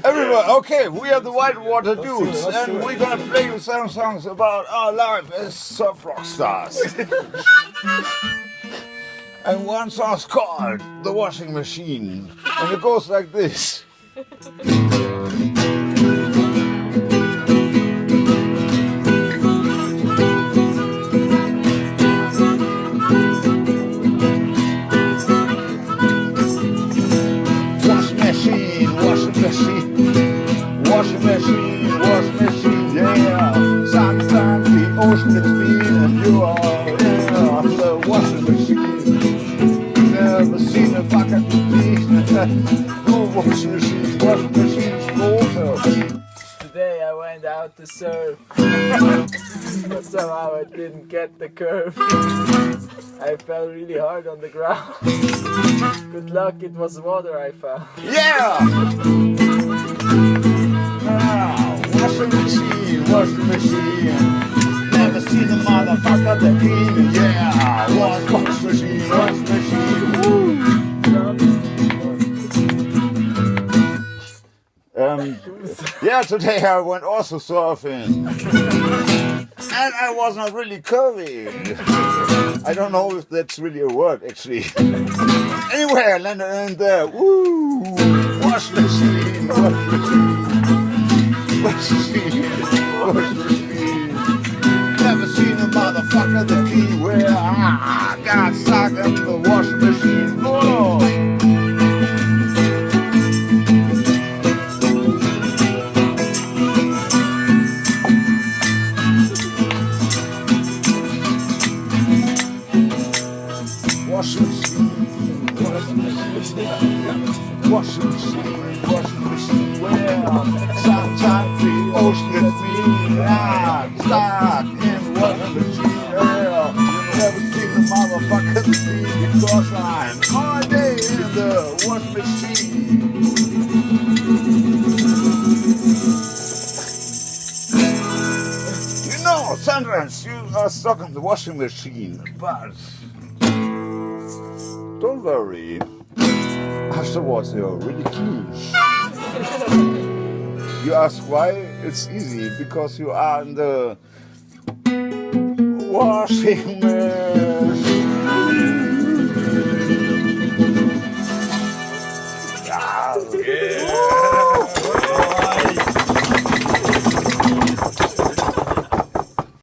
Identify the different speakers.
Speaker 1: Everyone, okay, we are the Whitewater Dudes, and we're gonna play you some songs about our life as surf rock stars. And one song's called The Washing Machine, and it goes like this. Washing machine, yeah. Sometimes the ocean is mean and you are the washing machine. Never seen a bucket clean. No washing machine, water.
Speaker 2: Today I went out to surf, but somehow I didn't get the curve. I fell really hard on the ground. Good luck, it was water I found.
Speaker 1: Yeah! Washing machine. Never seen a motherfucker that clean. Yeah, washing machine. Woo. Yeah, today I went also surfing, and I was not really curvy. I don't know if that's really a word actually. Anyway, I landed in there. Woo! Wash machine. Never seen a motherfucker that clean where I got stuck in the washing machine. Oh. Washing machine, well, sometimes the ocean is mean, I'm stuck in washing machine, well, you never seen the motherfucker see because I'm all day in the washing machine. You know, sometimes you are stuck in the washing machine, but don't worry. Afterwards, you're really clean. You ask why? It's easy, because you are in the washing machine.